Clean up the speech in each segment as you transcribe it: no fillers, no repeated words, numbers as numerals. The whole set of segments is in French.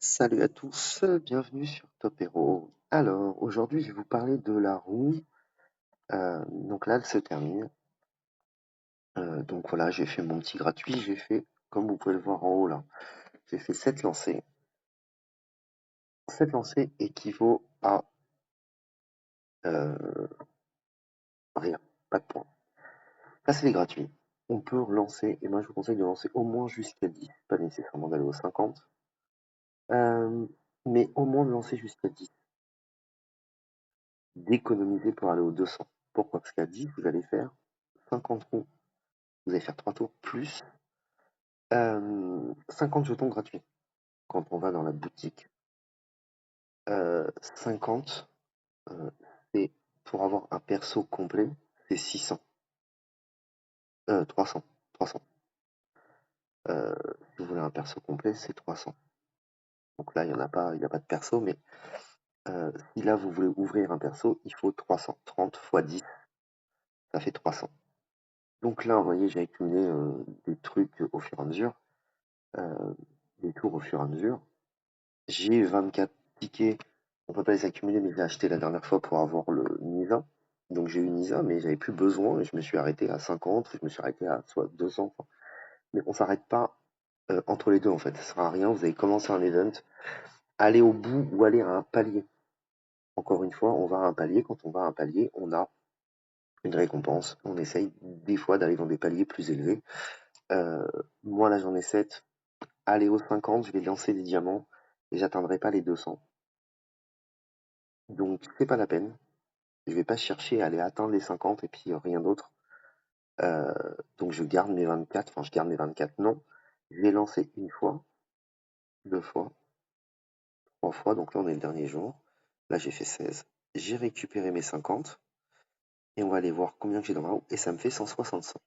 Salut à tous, bienvenue sur Top Hero. Alors, aujourd'hui, je vais vous parler de la roue. Donc là, elle se termine. Donc voilà, j'ai fait mon petit gratuit. J'ai fait, comme vous pouvez le voir en haut là, j'ai fait 7 lancers. 7 lancers équivaut à euh, rien, pas de points. Là, c'est les gratuits. On peut relancer, et moi je vous conseille de lancer au moins jusqu'à 10, pas nécessairement d'aller aux 50. Euh, mais au moins de lancer jusqu'à 10, d'économiser pour aller aux 200. Pourquoi? Parce qu'à 10, vous allez faire 50 roues. Vous allez faire 3 tours plus 50 jetons gratuits quand on va dans la boutique. 50, c'est pour avoir un perso complet, c'est 600. 300. 300. Si vous voulez un perso complet, c'est 300. Donc là, il n'y a pas de perso, mais si là vous voulez ouvrir un perso, il faut 300. 30 x 10, ça fait 300. Donc là, vous voyez, j'ai accumulé des trucs au fur et à mesure, euh, des tours au fur et à mesure. J'ai 24 tickets. On peut pas les accumuler, mais j'ai acheté la dernière fois pour avoir le Nisa. Donc j'ai eu Nisa, mais j'avais plus besoin et je me suis arrêté à 50, je me suis arrêté à soit 200. Enfin, mais on s'arrête pas entre les deux en fait. Ça sert à rien. Vous avez commencé un event, aller au bout ou aller à un palier. Encore une fois, on va à un palier. Quand on va à un palier, on a une récompense. On essaye des fois d'aller dans des paliers plus élevés. Euh, Moi là j'en ai 7. Aller aux 50, je vais lancer des diamants et j'atteindrai pas les 200. Donc c'est pas la peine. Je vais pas chercher à aller atteindre les 50 et puis rien d'autre. Euh, donc je garde mes 24, enfin je garde mes 24, non. Je vais lancer une fois, deux fois, trois fois, donc là on est le dernier jour. Là j'ai fait 16. J'ai récupéré mes 50 et on va aller voir combien j'ai dans ma roue et ça me fait 165.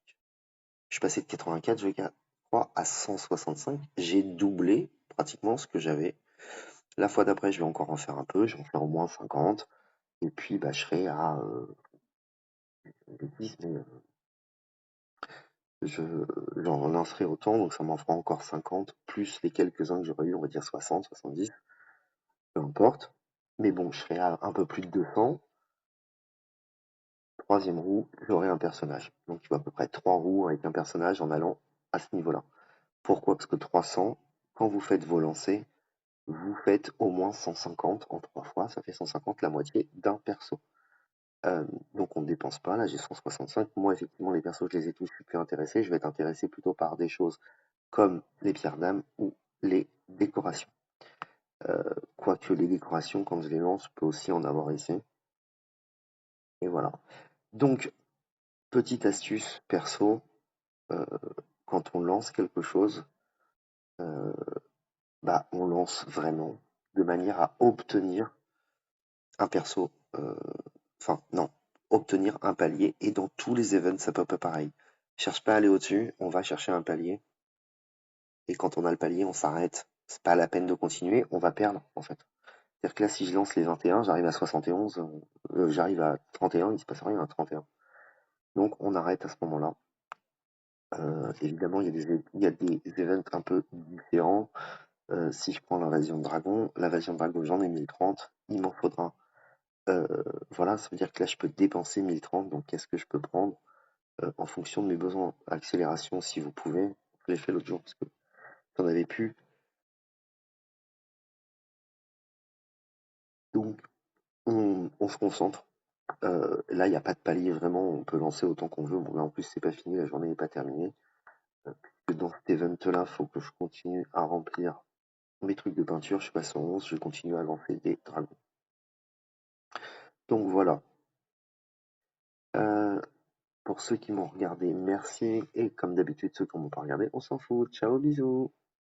Je suis passé de 84, je crois, à 165. J'ai doublé pratiquement ce que j'avais. La fois d'après, je vais encore en faire un peu, je vais en faire au moins 50. Et puis bah, je serai à 10, mais Je j'en lancerai autant, donc ça m'en fera encore 50, plus les quelques-uns que j'aurais eu, on va dire 60, 70, peu importe. Mais bon, je serai à un peu plus de 200. Troisième roue, j'aurai un personnage. Donc il faut à peu près 3 roues avec un personnage en allant à ce niveau-là. Pourquoi? Parce que 300, quand vous faites vos lancers, vous faites au moins 150 en 3 fois, ça fait 150, la moitié d'un perso. Donc on ne dépense pas, là j'ai 165. Moi effectivement les persos je les ai tous, je suis plus intéressé, je vais être intéressé plutôt par des choses comme les pierres d'âme ou les décorations. Quoique les décorations, quand je les lance, je peux aussi en avoir ici. Et voilà. Donc, petite astuce perso, euh, quand on lance quelque chose, euh, bah, on lance vraiment de manière à obtenir un perso. Enfin, non, obtenir un palier. Et dans tous les events, ça peut être pareil. Cherche pas à aller au-dessus, on va chercher un palier. Et quand on a le palier, on s'arrête. C'est pas la peine de continuer, on va perdre en fait. C'est-à-dire que là, si je lance les 21, j'arrive à 71, j'arrive à 31, il se passe rien à 31. Donc on arrête à ce moment-là. Évidemment, il y a des events un peu différents. Si je prends l'invasion de dragon, j'en ai 1030, il m'en faudra. Euh, voilà, ça veut dire que là, je peux dépenser 1030, donc qu'est-ce que je peux prendre en fonction de mes besoins. Accélération, si vous pouvez. Je l'ai fait l'autre jour parce que j'en avais plus. Donc on se concentre. Là, il n'y a pas de palier vraiment, on peut lancer autant qu'on veut. Bon, là, en plus, c'est pas fini, la journée n'est pas terminée. Dans cet event-là, il faut que je continue à remplir mes trucs de peinture. Je suis passé en 11, je continue à lancer des dragons. Donc voilà. Euh, pour ceux qui m'ont regardé, merci. Et comme d'habitude, ceux qui m'ont pas regardé, on s'en fout. Ciao, bisous.